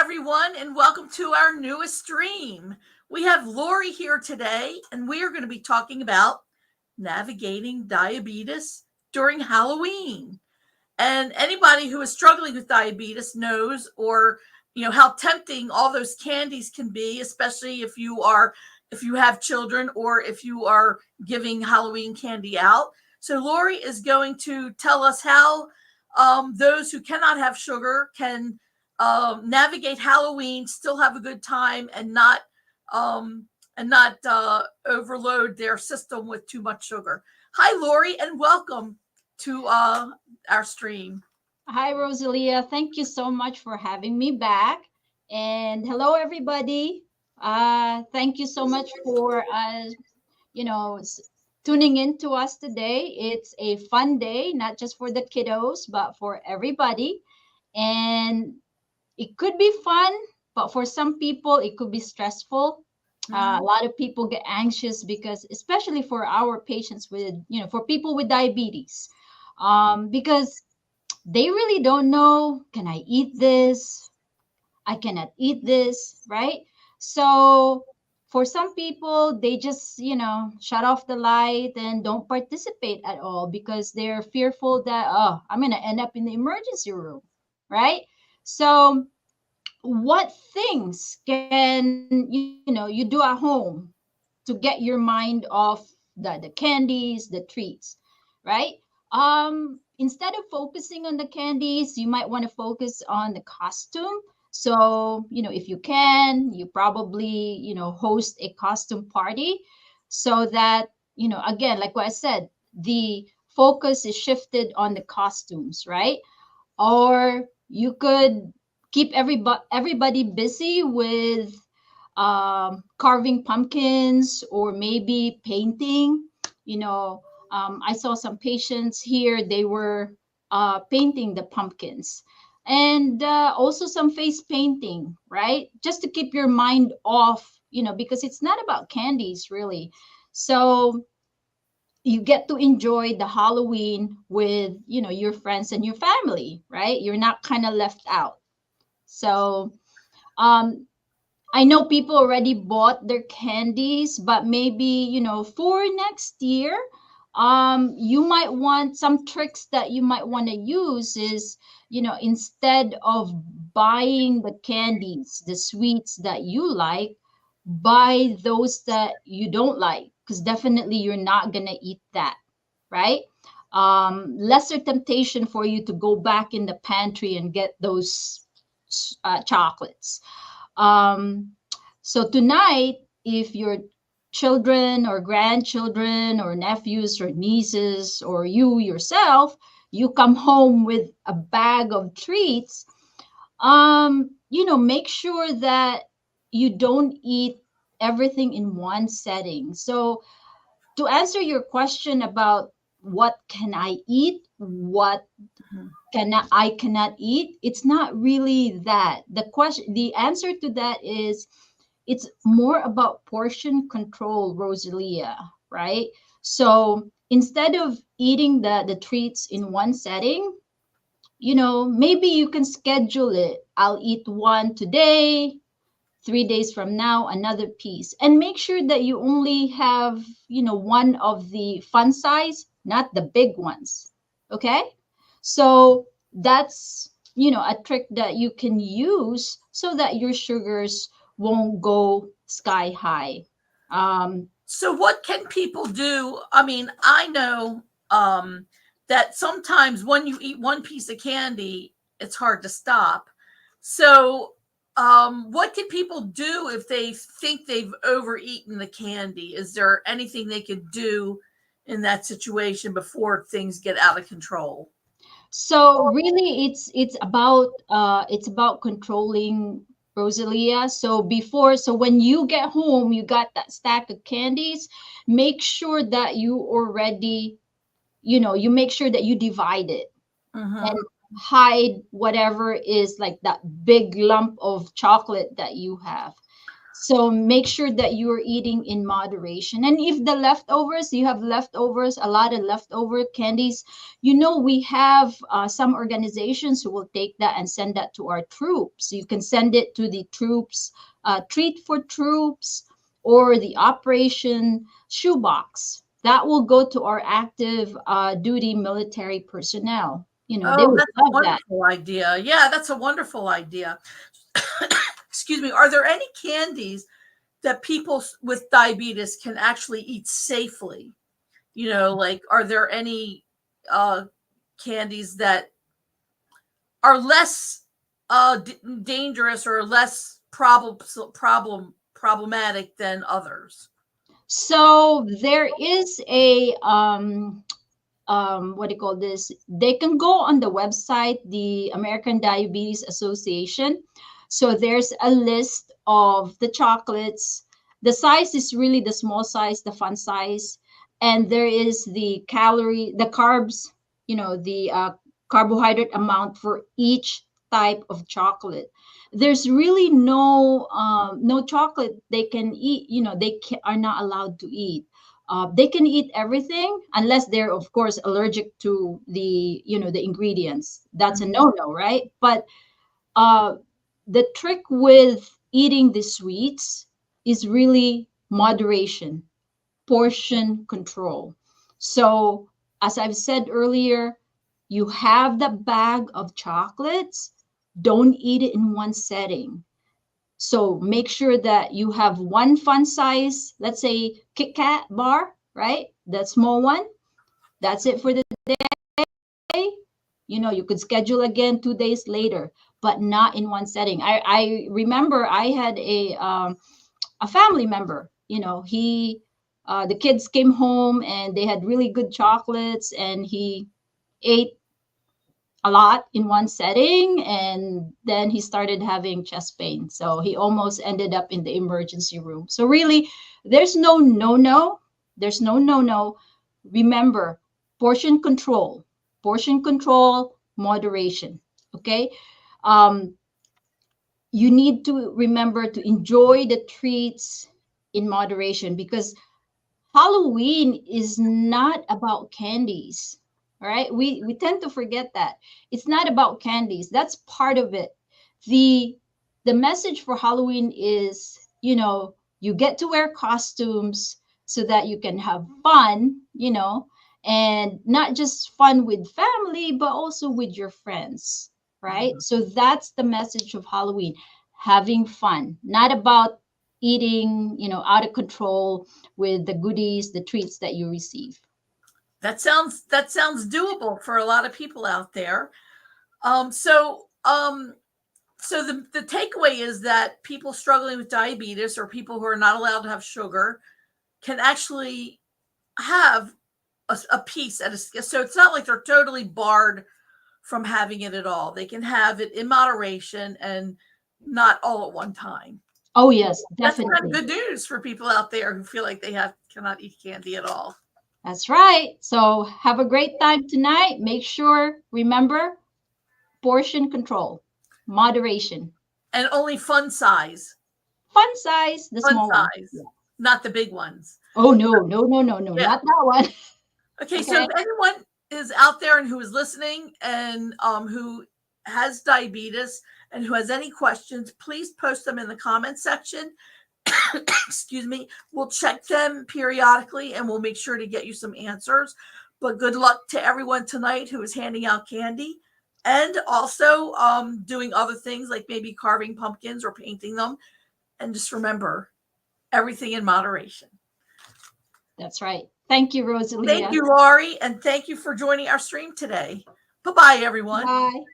everyone, and welcome to our newest stream. We have Lori here today, and we are going to be talking about navigating diabetes during Halloween. And anybody who is struggling with diabetes knows, or how tempting all those candies can be, especially if you have children or if you are giving Halloween candy out. So Lori is going to tell us how those who cannot have sugar can navigate Halloween, still have a good time, and not overload their system with too much sugar. Hi, Lori, and welcome to our stream. Hi, Rosalia. Thank you so much for having me back. And hello, everybody. Thank you so much for you know, s- tuning in to us today. It's a fun day, not just for the kiddos, but for everybody. And it could be fun, but for some people, it could be stressful. A lot of people get anxious because, especially for our patients with, for people with diabetes, because they really don't know, can I eat this? I cannot eat this, right? So for some people, they just, shut off the light and don't participate at all because they're fearful that, oh, I'm going to end up in the emergency room, right? So what things can, you do at home to get your mind off the candies, the treats, right? Instead of focusing on the candies, you might want to focus on the costume. So, if you can, you probably, host a costume party so that, again, like what I said, the focus is shifted on the costumes, right? Or you could keep everybody busy with carving pumpkins or maybe painting. You know, I saw some patients here, they were painting the pumpkins. And also some face painting, right? Just to keep your mind off, because it's not about candies really. So you get to enjoy the Halloween with, your friends and your family, right? You're not kind of left out. So, um, I know people already bought their candies, but maybe, for next year, you might want some tricks that you might want to use is, instead of buying the candies, the sweets that you like, buy those that you don't like, because definitely you're not going to eat that, right? Lesser temptation for you to go back in the pantry and get those chocolates. um, so tonight, if your children or grandchildren or nephews or nieces or you yourself, you come home with a bag of treats, make sure that you don't eat everything in one setting. So to answer your question about what can I eat, what cannot eat, it's not really that. The answer to that is it's more about portion control, Rosalia, right? So instead of eating the treats in one setting, maybe you can schedule it. I'll eat one today, 3 days from now, another piece. And make sure that you only have, one of the fun size, not the big ones. Okay? So that's, a trick that you can use so that your sugars won't go sky high. So, what can people do? I mean, I know that sometimes when you eat one piece of candy, it's hard to stop. So, what can people do if they think they've overeaten the candy? Is there anything they could do in that situation before things get out of control? So really it's about controlling, Rosalia. So when you get home, you got that stack of candies, make sure that you already, you make sure that you divide it Mm-hmm. and hide whatever is like that big lump of chocolate that you have. So make sure that you are eating in moderation. And if the leftovers, you have leftovers, a lot of leftover candies, we have some organizations who will take that and send that to our troops. You can send it to the troops, Treat for Troops, or the Operation Shoebox. That will go to our active duty military personnel. They Oh, would that's a love that. wonderful idea. Yeah, that's a wonderful idea. Excuse me. Are there any candies that people with diabetes can actually eat safely? Like, are there any uh, candies that are less dangerous or less problematic than others? So there is a what do you call this? They can go on the website, the American Diabetes Association. So there's a list of the chocolates. The size is really the small size, the fun size, and there is the carbs, the carbohydrate amount for each type of chocolate. There's really no chocolate they can eat. Are not allowed to eat. They can eat everything unless they're, of course, allergic to the ingredients. That's a Mhm. no-no, right? But uh, the trick with eating the sweets is really moderation, portion control. So, as I've said earlier, you have the bag of chocolates, don't eat it in one setting. So make sure that you have one fun size, let's say Kit Kat bar, right? That small one. That's it for the day. You could schedule again 2 days later, but not in one setting. I remember I had a family member. He the kids came home and they had really good chocolates, and he ate a lot in one setting, and then he started having chest pain, so he almost ended up in the emergency room. So really, there's no no, remember, portion control, moderation. Okay. um you need to remember to enjoy the treats in moderation, because Halloween is not about candies. All right. We tend to forget that. It's not about candies. That's part of it. The the message for Halloween is, you get to wear costumes so that you can have fun, and not just fun with family, but also with your friends. Right? Mhm. So that's the message of Halloween. Having fun, not about eating, out of control with the goodies, the treats that you receive. That sounds doable for a lot of people out there. Um, so um, so the takeaway is that people struggling with diabetes or people who are not allowed to have sugar can actually have a piece at a, so it's not like they're totally barred from having it at all. They can have it in moderation and not all at one time. Oh, yes, That's kind of definitely. good news for people out there who feel like they have cannot eat candy at all. That's right. So have a great time tonight. Make sure, remember, portion control, moderation, And only fun size, fun size, the fun small one. size, Yeah. not the big ones. Oh, no, no, no, no, no, Yeah. not that one. Okay, so Okay. if anyone is out there and who is listening and who has diabetes and who has any questions, please post them in the comment section. Excuse me. We'll check them periodically and we'll make sure to get you some answers. But good luck to everyone tonight who is handing out candy and also doing other things like maybe carving pumpkins or painting them. And just remember everything in moderation. That's right. Thank you, Thank Rosalia. you, Laurie, and thank you for joining our stream today. Bye bye, everyone. Bye.